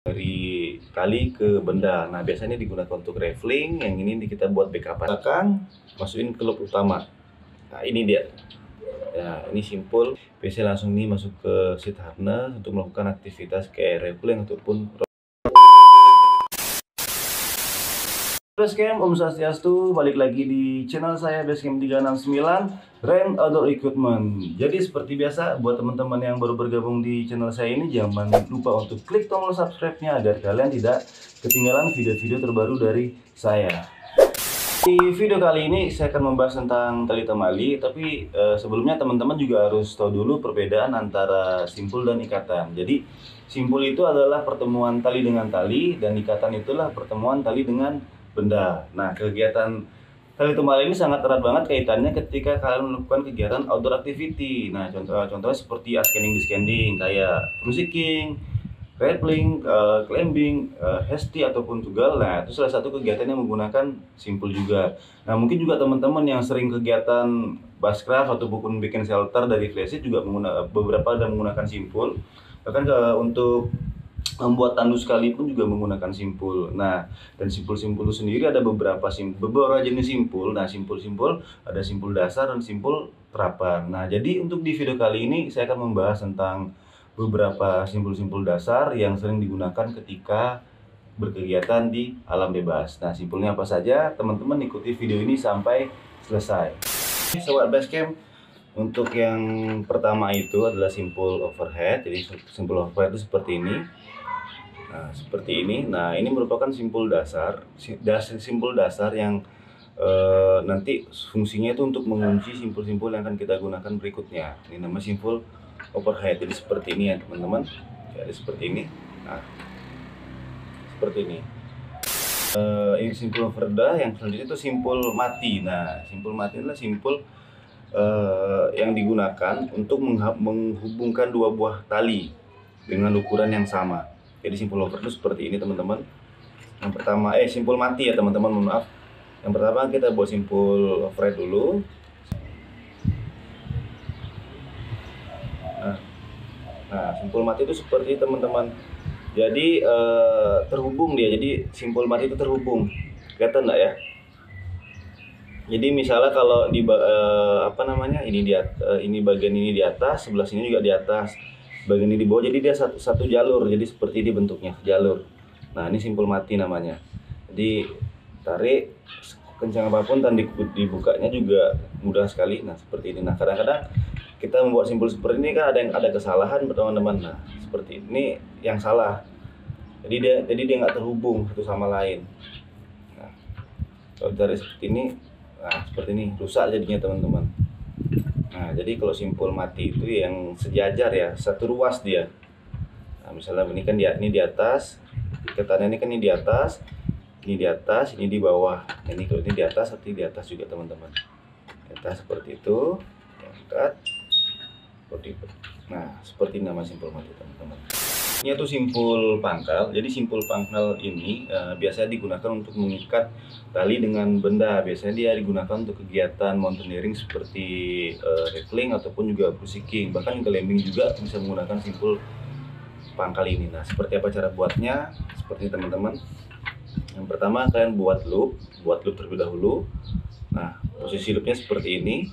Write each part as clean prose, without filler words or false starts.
dari tali ke benda. Nah, biasanya digunakan untuk raveling. Yang ini kita buat backup belakang, masukin ke loop utama. Nah, ini dia. Ya, ini simpul. Biasanya langsung ini masuk ke seat harness untuk melakukan aktivitas kayak raveling ataupun Basecamp, Om Swastiastu, balik lagi di channel saya Basecamp 369 Rent Outdoor Equipment. Jadi seperti biasa, buat teman-teman yang baru bergabung di channel saya ini, jangan lupa untuk klik tombol subscribe-nya agar kalian tidak ketinggalan video-video terbaru dari saya. Di video kali ini saya akan membahas tentang tali temali, tapi sebelumnya teman-teman juga harus tahu dulu perbedaan antara simpul dan ikatan. Jadi simpul itu adalah pertemuan tali dengan tali, dan ikatan itulah pertemuan tali dengan benda. Nah, kegiatan tali temali ini sangat erat banget kaitannya ketika kalian melakukan kegiatan outdoor activity. Nah, contohnya seperti ascending kayak cruising, rappelling, climbing, hasty ataupun tugal. Nah, itu salah satu kegiatan yang menggunakan simpul juga. Nah, mungkin juga teman-teman yang sering kegiatan bushcraft ataupun bikin shelter dari flysheet juga beberapa ada menggunakan simpul. Bahkan untuk membuat tandu sekalipun juga menggunakan simpul. Nah, dan simpul-simpul itu sendiri ada beberapa jenis simpul. Nah, simpul-simpul ada simpul dasar dan simpul terapan. Nah, jadi untuk di video kali ini saya akan membahas tentang beberapa simpul-simpul dasar yang sering digunakan ketika berkegiatan di alam bebas. Nah, simpulnya apa saja? Teman-teman ikuti video ini sampai selesai. Sobat Basecamp, untuk yang pertama itu adalah simpul overhead. Jadi simpul overhead itu seperti ini. Nah, seperti ini. Nah, ini merupakan simpul dasar yang nanti fungsinya itu untuk mengunci simpul-simpul yang akan kita gunakan berikutnya. Ini nama simpul overhead. Jadi seperti ini ya, teman-teman. Jadi seperti ini. Nah, seperti ini. Ini simpul overhead. Yang selanjutnya itu simpul mati. Nah, simpul mati adalah simpul yang digunakan untuk menghubungkan dua buah tali dengan ukuran yang sama. Jadi simpul overhead itu seperti ini, teman-teman. Yang pertama simpul mati ya, teman-teman, mohon maaf. Yang pertama kita buat simpul overhead dulu. Nah, simpul mati itu seperti teman-teman. Jadi terhubung dia. Jadi simpul mati itu terhubung. Kelihatan enggak ya? Jadi misalnya kalau di ini bagian ini di atas, sebelah sini juga di atas, bagian ini di bawah, jadi dia satu jalur. Jadi seperti ini bentuknya, jalur. Nah, ini simpul mati namanya. Jadi tarik kencang apapun dan dibukanya juga mudah sekali. Nah, seperti ini. Nah, kadang-kadang kita membuat simpul seperti ini kan ada kesalahan, teman-teman. Nah, seperti ini yang salah. Jadi dia nggak terhubung satu sama lain. Nah, kalau tarik seperti ini, nah seperti ini, rusak jadinya, teman-teman. Nah, jadi kalau simpul mati itu yang sejajar ya, satu ruas dia. Nah, misalnya ini kan ini di atas, ikatannya ini kan ini di atas, ini di bawah. Ini kalau ini di atas, arti di atas juga, teman-teman. Di atas seperti itu, angkat, seperti itu. Nah, seperti nama simpul mati, teman-teman. Ini tuh simpul pangkal. Jadi simpul pangkal ini biasanya digunakan untuk mengikat tali dengan benda. Biasanya dia digunakan untuk kegiatan mountaineering seperti rappelling ataupun juga cruising. Bahkan climbing juga bisa menggunakan simpul pangkal ini. Nah, seperti apa cara buatnya? Seperti teman-teman. Yang pertama kalian buat loop terlebih dahulu. Nah, posisi loopnya seperti ini,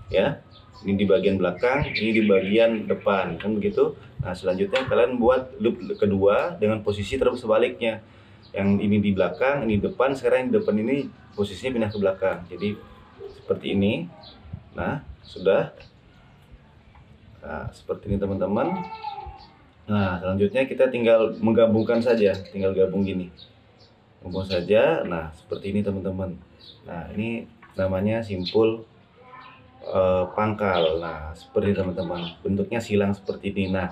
ya. Ini di bagian belakang, ini di bagian depan, kan begitu. Nah, selanjutnya kalian buat loop kedua dengan posisi terus sebaliknya. Yang ini di belakang, ini di depan. Sekarang yang di depan ini posisinya pindah ke belakang. Jadi seperti ini. Nah, sudah. Nah, seperti ini, teman-teman. Nah, selanjutnya kita tinggal menggabungkan saja, tinggal gabung gini. Gabung saja. Nah, seperti ini, teman-teman. Nah, ini namanya simpul pangkal. Nah, seperti teman-teman, bentuknya silang seperti ini. Nah,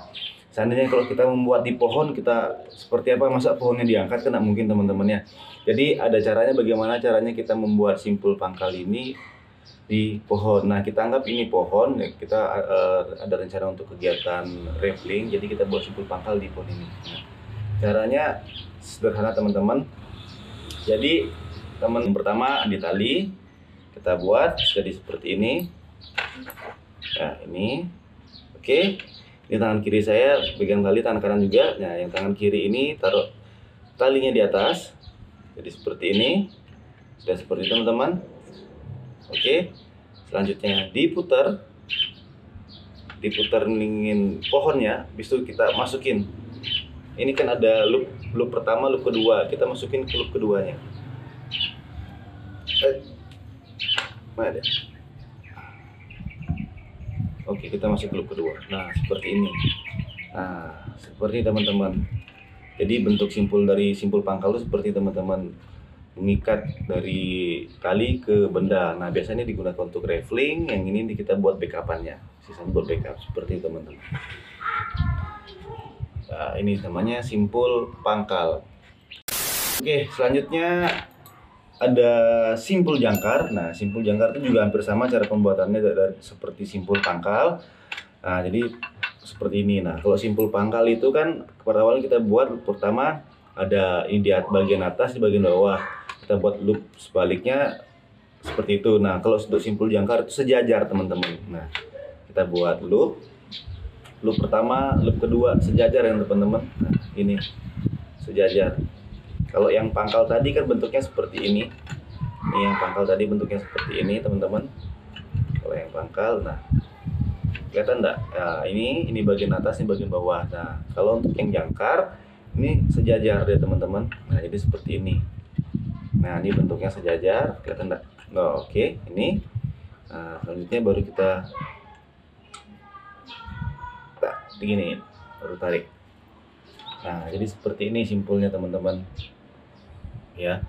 seandainya kalau kita membuat di pohon, kita seperti apa, masa pohonnya diangkat, kan mungkin, teman-teman ya. Jadi ada caranya, bagaimana caranya kita membuat simpul pangkal ini di pohon. Nah, kita anggap ini pohon, kita ada rencana untuk kegiatan rappelling, jadi kita buat simpul pangkal di pohon ini. Nah, caranya sederhana, teman-teman. Jadi yang pertama di tali kita buat jadi seperti ini. Nah, ini oke. Ini tangan kiri saya pegang tali, tangan kanan juga. Nah, yang tangan kiri ini taruh talinya di atas. Jadi seperti ini. Sudah seperti itu teman-teman. Oke. Selanjutnya diputar. Ningin pohonnya, habis itu kita masukin. Ini kan ada loop pertama, loop kedua. Kita masukin ke loop keduanya. Mana ada? Oke, kita masuk ke loop kedua. Nah, seperti ini. Nah, seperti teman-teman. Jadi bentuk dari simpul pangkal itu seperti teman-teman mengikat dari tali ke benda. Nah, biasanya digunakan untuk raveling. Yang ini kita buat backupannya. Sisanya buat backup seperti itu teman-teman. Nah, ini namanya simpul pangkal. Oke, selanjutnya ada simpul jangkar. Nah, simpul jangkar itu juga hampir sama cara pembuatannya seperti simpul pangkal. Nah, jadi seperti ini. Nah, kalau simpul pangkal itu kan pada awal kita buat pertama ada ini di bagian atas, di bagian bawah. Kita buat loop sebaliknya seperti itu. Nah, kalau untuk simpul jangkar itu sejajar teman-teman. Nah, kita buat loop pertama, loop kedua sejajar ya teman-teman. Nah, ini sejajar. Kalau yang pangkal tadi kan bentuknya seperti ini. Ini yang pangkal tadi bentuknya seperti ini teman-teman. Kalau yang pangkal, nah kelihatan enggak? Nah, ini bagian atas, ini bagian bawah. Nah, kalau untuk yang jangkar ini sejajar ya teman-teman. Nah, jadi seperti ini. Nah, ini bentuknya sejajar, kelihatan enggak? Nah, oke, ini. Nah, selanjutnya baru kita begini, baru tarik. Nah, jadi seperti ini simpulnya teman-teman. Ya.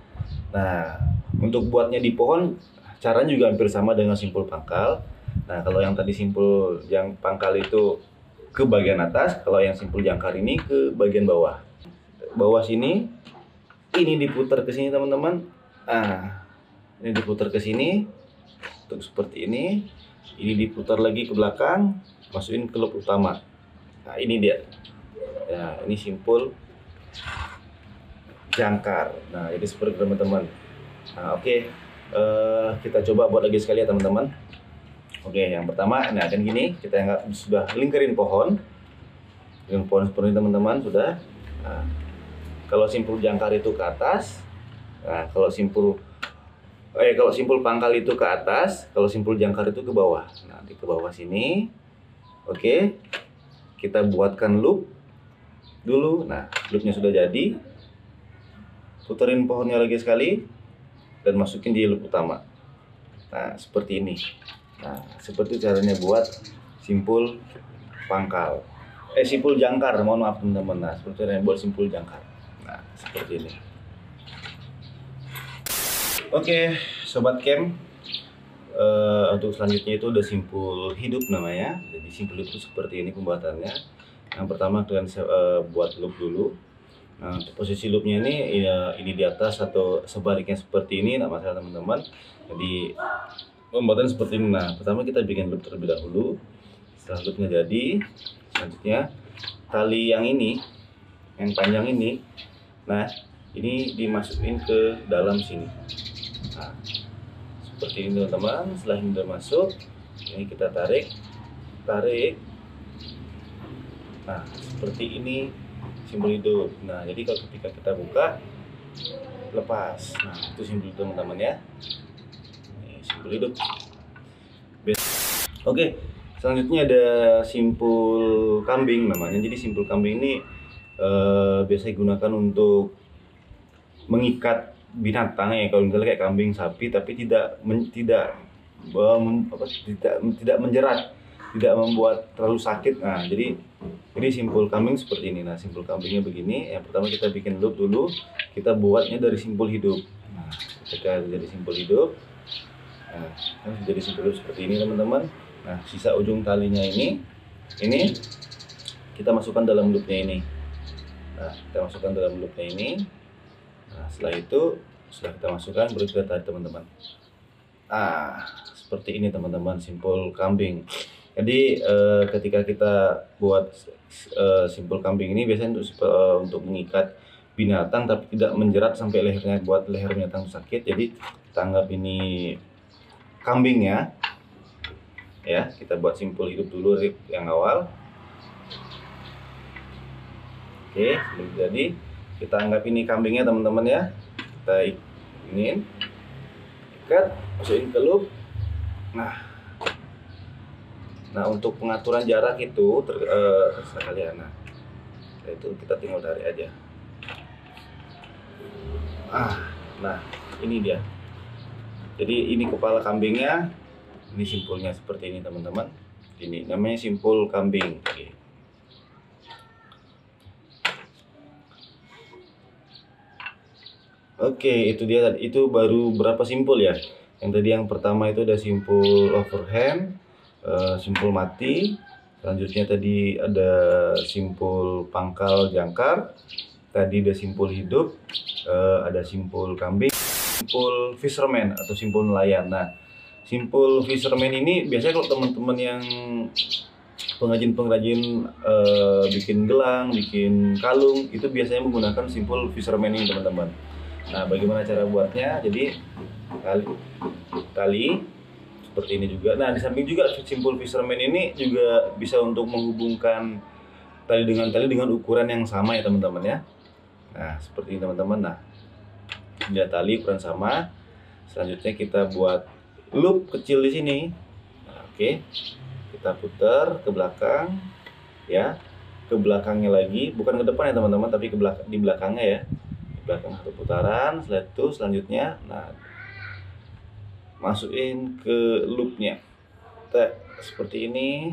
Nah, untuk buatnya di pohon caranya juga hampir sama dengan simpul pangkal. Nah, kalau yang tadi simpul yang pangkal itu ke bagian atas, kalau yang simpul jangkar ini ke bagian bawah. Bawah sini, ini diputar ke sini teman-teman. Nah, ini diputar ke sini untuk seperti ini. Ini diputar lagi ke belakang, masukin ke loop utama. Nah, ini dia. Ya, ini simpul jangkar. Nah, jadi seperti teman-teman. Nah, oke. Kita coba buat lagi sekali ya teman-teman. Oke, yang pertama, nah kan gini, kita sudah lingkarin pohon. Dengan pohon seperti ini teman-teman, sudah. Nah, kalau simpul jangkar itu ke atas. Nah, kalau simpul pangkal itu ke atas, kalau simpul jangkar itu ke bawah. Nah, di ke bawah sini. Oke. Kita buatkan loop dulu. Nah, loopnya sudah jadi. Puterin pohonnya lagi sekali dan masukin di loop utama. Nah, seperti ini. Nah, seperti caranya buat simpul pangkal. Simpul jangkar, mohon maaf teman-teman. Nah, seperti caranya buat simpul jangkar. Nah, seperti ini. Oke, sobat cam. Untuk selanjutnya itu udah simpul hidup namanya. Jadi simpul hidup itu seperti ini pembuatannya. Yang pertama kalian buat loop dulu. Nah, posisi loopnya ini di atas atau sebaliknya seperti ini, nggak masalah teman-teman. Jadi pembuatan seperti ini. Nah, pertama kita bikin loop terlebih dahulu. Setelah loopnya jadi, selanjutnya tali yang ini, yang panjang ini, nah ini dimasukin ke dalam sini. Nah, seperti ini teman-teman. Setelah ini sudah masuk, ini kita tarik. Nah, seperti ini simpul hidup. Nah, jadi kalau ketika kita buka, lepas. Nah, itu simpul hidup teman-teman ya. Ini simpul hidup. Oke, selanjutnya ada simpul kambing namanya. Jadi simpul kambing ini biasa digunakan untuk mengikat binatang ya. Kalau misalnya kayak kambing, sapi, tapi tidak menjerat, tidak membuat terlalu sakit. Nah, jadi ini simpul kambing seperti ini. Nah, simpul kambingnya begini. Yang pertama kita bikin loop dulu. Kita buatnya dari simpul hidup. Nah, ketika jadi simpul hidup, nah, jadi simpul hidup seperti ini teman-teman. Nah, sisa ujung talinya ini kita masukkan dalam loopnya ini. Nah, kita masukkan dalam loopnya ini. Nah, setelah itu sudah kita masukkan, baru kita tarik teman-teman. Nah, seperti ini teman-teman simpul kambing. Jadi ketika kita buat simpul kambing ini biasanya untuk mengikat binatang tapi tidak menjerat sampai lehernya, buat leher binatang sakit. Jadi kita anggap ini kambingnya ya. Kita buat simpul hidup dulu yang awal. Oke, sebelum jadi kita anggap ini kambingnya teman-teman ya. Kita ingin ikat, masukin ke loop. Nah untuk pengaturan jarak itu terserah kalian. Nah itu kita tinggal tarik aja. Nah ini dia. Jadi ini kepala kambingnya, ini simpulnya seperti ini teman-teman. Ini namanya simpul kambing. Oke, itu dia. Itu baru berapa simpul ya? Yang tadi yang pertama itu ada simpul overhand, simpul mati. Selanjutnya tadi ada simpul pangkal jangkar. Tadi ada simpul hidup, ada simpul kambing, simpul fisherman atau simpul nelayan. Nah, simpul fisherman ini biasanya kalau teman-teman yang pengrajin bikin gelang, bikin kalung, itu biasanya menggunakan simpul fisherman ini teman-teman. Nah, bagaimana cara buatnya? Jadi tali seperti ini juga. Nah, di samping juga simpul fisherman ini juga bisa untuk menghubungkan tali dengan ukuran yang sama ya teman-teman ya. Nah, seperti ini teman-teman. Nah, ini tali ukuran sama. Selanjutnya kita buat loop kecil di sini. Nah, oke. Kita putar ke belakang ya. Ke belakangnya lagi, bukan ke depan ya teman-teman, tapi di belakangnya ya. Belakang satu putaran, setelah itu selanjutnya masukin ke loopnya seperti ini.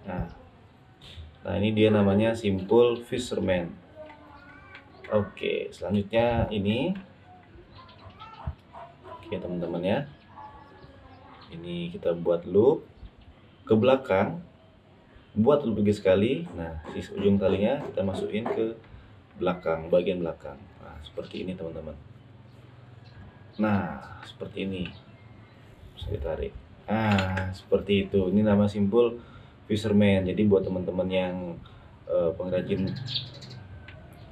Nah ini dia namanya simpul fisherman. Oke, selanjutnya ini oke teman-teman ya, ini kita buat loop ke belakang, buat loop lagi sekali. Nah di ujung talinya kita masukin ke belakang, bagian belakang. Nah seperti ini teman-teman. Nah seperti ini bisa ditarik. Nah seperti itu. Ini nama simpul fisherman. Jadi buat teman-teman yang pengrajin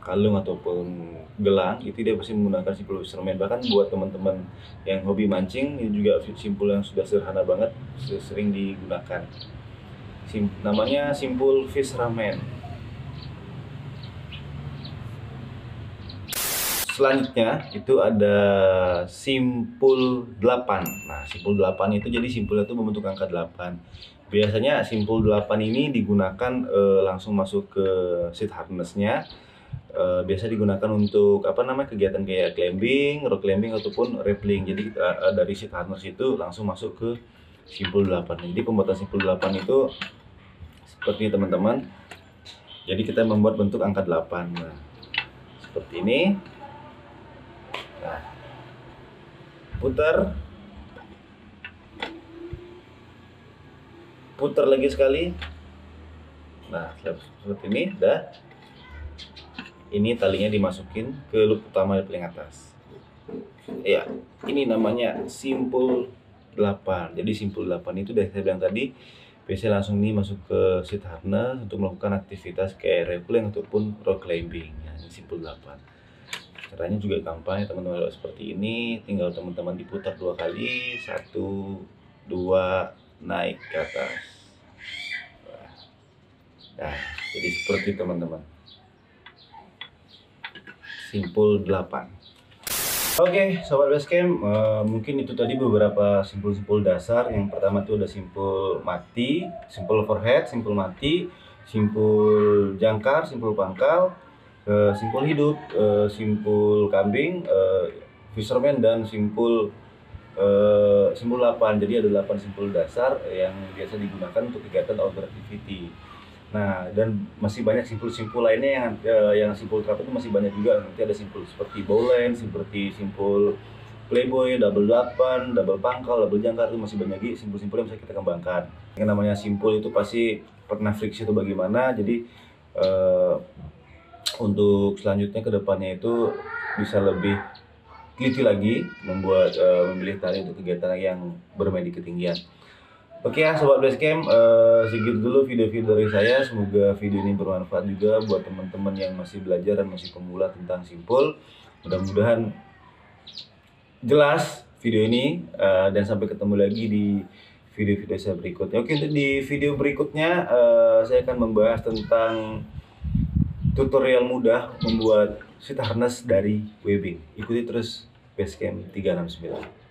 kalung ataupun gelang, itu dia pasti menggunakan simpul fisherman. Bahkan buat teman-teman yang hobi mancing, ini juga simpul yang sudah sederhana banget, sering digunakan. Namanya simpul fisherman. Selanjutnya itu ada simpul 8. Nah, simpul 8 itu jadi simpulnya itu membentuk angka 8. Biasanya simpul 8 ini digunakan langsung masuk ke seat harness-nya. Biasa digunakan untuk kegiatan kayak climbing, rock climbing ataupun rappelling. Jadi dari seat harness itu langsung masuk ke simpul 8. Jadi pembuatan simpul 8 itu seperti ini teman-teman. Jadi kita membuat bentuk angka 8. Nah, seperti ini. Nah, putar lagi sekali. Nah seperti ini. Ini talinya dimasukin ke loop utama di paling atas ya. Ini namanya simpul 8. Jadi simpul 8 itu dari saya bilang tadi, biasanya langsung nih masuk ke seat harness untuk melakukan aktivitas kayak rappelling ataupun rock climbing. Nah, ini simpul 8. Caranya juga gampang ya teman-teman, seperti ini. Tinggal teman-teman diputar 2 kali, 1, 2, naik ke atas. Nah, jadi seperti teman-teman, simpul 8. Oke, sobat basecamp, mungkin itu tadi beberapa simpul-simpul dasar. Yang pertama itu ada simpul mati, simpul overhead, simpul mati, simpul jangkar, simpul pangkal, simpul hidup, simpul kambing, fisherman, dan simpul 8. Jadi ada 8 simpul dasar yang biasa digunakan untuk kegiatan outdoor activity. Nah, dan masih banyak simpul-simpul lainnya yang simpul trap itu masih banyak juga. Nanti ada simpul seperti bowline, seperti simpul playboy, double 8, double pangkal, double jangkar, itu masih banyak lagi simpul-simpul yang bisa kita kembangkan. Yang namanya simpul itu pasti pernah friksi atau bagaimana. Jadi untuk selanjutnya ke depannya itu bisa lebih teliti lagi memilih tali untuk kegiatan yang bermain di ketinggian. Oke ya sobat basecamp, segitu dulu video-video dari saya. Semoga video ini bermanfaat juga buat teman-teman yang masih belajar dan masih pemula tentang simpul. Mudah-mudahan jelas video ini, dan sampai ketemu lagi di video-video saya berikutnya. Oke, untuk di video berikutnya saya akan membahas tentang tutorial mudah membuat seat harness dari Webbing. Ikuti terus Basecamp 369.